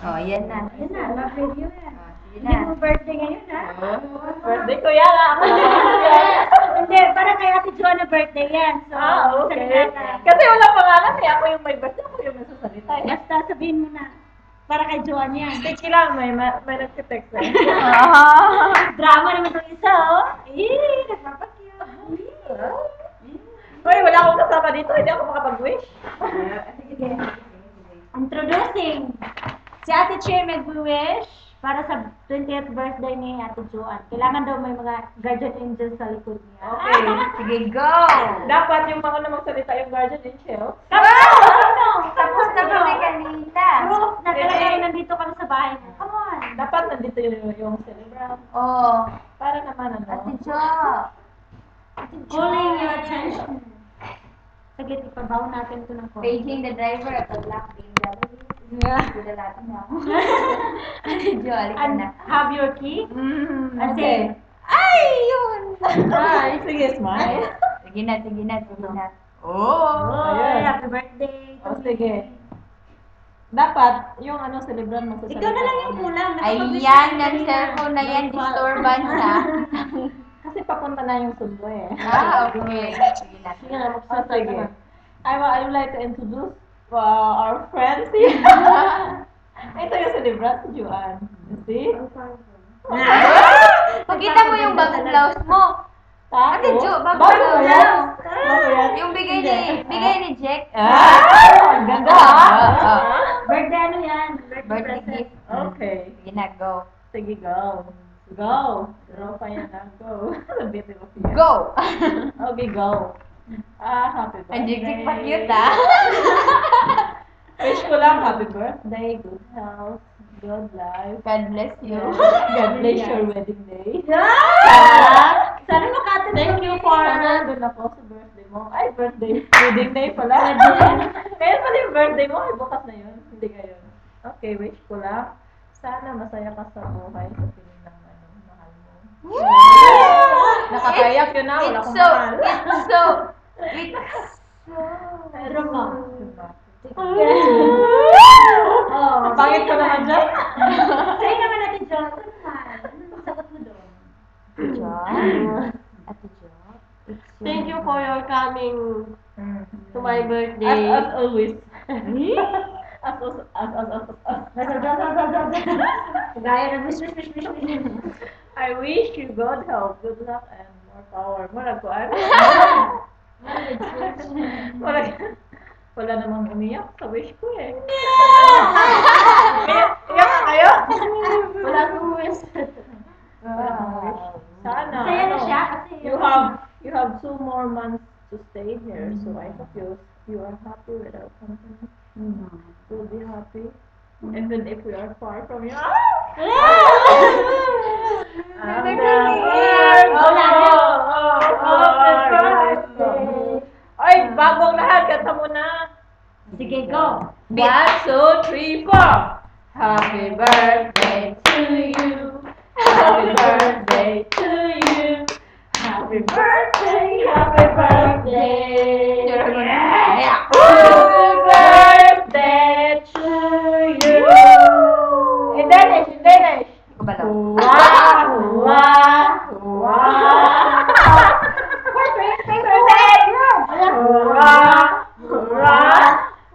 Oh, yan na. Yan na, mag-review yan. Sige Hindi na. mo birthday ngayon, ha? Birthday ko yan ah. Hindi, para kay Ate Joanna birthday yan. So, Okay. salita ka. Kasi wala pangalan eh. Ako yung may birthday, ako yung nagsasalita eh. Basta sabihin mo na. Para kay Joanna yan. Sige lang, may nagtitext eh. Drama naman itong isa, oh. Nagpapakyo. Hoy, wala akong kasama dito, hindi ako makapag-wish. Introducing si Ate Che mag-wish para sa 20th birthday ni Ate Joanne. Kailangan daw may mga guardian angels sa likod niya. Okay. Sige, go! Dapat yung mga na magsalita yung guardian angel. Tapos na kami kanina. Proof na talaga nandito kami sa bahay mo. Come on. Dapat nandito yung celebrant. Oh, Para naman Ate ano. Jo. Calling your attention. Saglit, ipabaw natin ito ng phone. Paging the driver at the black BMW. Dudalatin na ako. Ate Jo, alika And na. have your key. And Okay. say, Ay, yun! Ay, sige, smile. Sige na, sige na, sige na. oh, Ayun. happy birthday. O, sige. Dapat, yung ano, celebrant magsasalita. Ikaw na lang yung kulang. Ayan, yung cellphone na yan, disturbance ha. Kasi papunta na yung sundo eh. Okay. Sige na. Sige na, magsasalita na. I would like to introduce our friends here. Ito yung celebrant, si Juan. You see? Pakita mo yung bagong blouse mo. Tapos, Ate Jo, bago bago ba blouse. yan? Bago yan? Yung bigay ni Jack. Ang ganda ah! Birthday ano yan? Birthday gift. Okay. Sige na, go. Sige, go. Go. Draw pa yan na. Go. Sabitin mo siya. Go! Okay, go. Happy birthday. Ang jik-jik pa cute ah. Wish ko lang happy birthday, good health, good life. God bless you. God bless your wedding day. Sana makatin Thank you for doon ako sa birthday mo. Ay, birthday. Wedding day pala. Ngayon pala yung birthday mo. Ay, bukas na yun. Hindi ngayon. Okay, wish ko lang. Sana masaya ka sa buhay sa piling ng mahal mo. Nakakayak yun na. Wala akong mahal. It's so. Meron mo. Ang pangit ko naman dyan. Sa'yo naman natin, John. Ano naman? Anong sagot mo doon? Ate Jo. Thank you for your coming to my As birthday. always. As. Gaya ng wish. I wish you good health, good luck, and more power. Mura ko ano? Wala namang umiyak sa wish ko eh. Iyak na kayo? Wala akong wish. Wala akong wish. Sana. Saya na ano, siya kasi You have 2 more months to stay here, so I hope you are happy with our company. You'll be happy, even if we are far from you. Ay, bagong lahat, kanta mo na. Sige, go. 1, 2, 3, 4. Happy birthday to you. Happy birthday to you. Happy birthday, happy birthday. Happy birthday to you. In Danish, in Danish. Ikaw ba lang? Hua, hua, hua. Hurra! Hurra!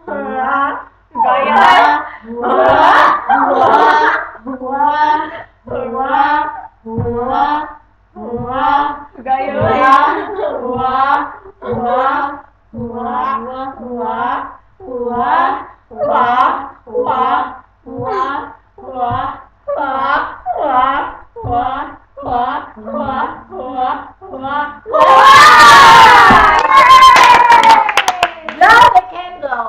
Hurra! Gaya! Hurra! Hurra! Hurra! Hurra! Hurra! Hurra! Gaya! Hurra! Hurra! Hurra! Hurra! Hurra! Hurra! Hurra! Hurra! Hurra! Blow the candle!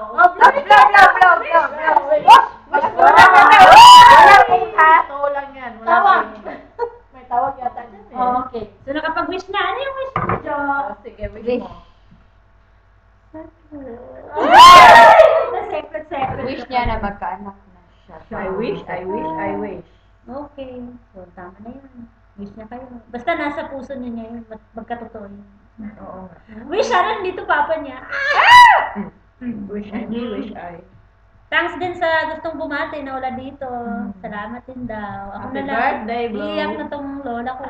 Tawa lang yan. Tawag. May tawag yata dyan eh. Oh, okay. So, nakapag-wish na. Ano yung wish mo, Jo? Sige, wish Wish. mo. Secret. Wish niya na magkaanak na siya. I wish. Okay. So, tama na yun. Wish na kayo. Basta nasa puso niya yun. Magkatotoo yun. Oo nga. Wish, sana nandito papa niya. Wish I. Thanks din sa gustong bumati na wala dito. Salamat din daw. Ako Happy na lang. birthday, Blo. Iiyak na tong lola ko.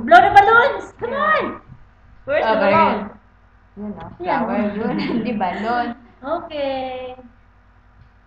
Blow the balloons! Come on! Where's the Flower. balloon? Yun o. Yan. Flower yun. Di balon. Okay.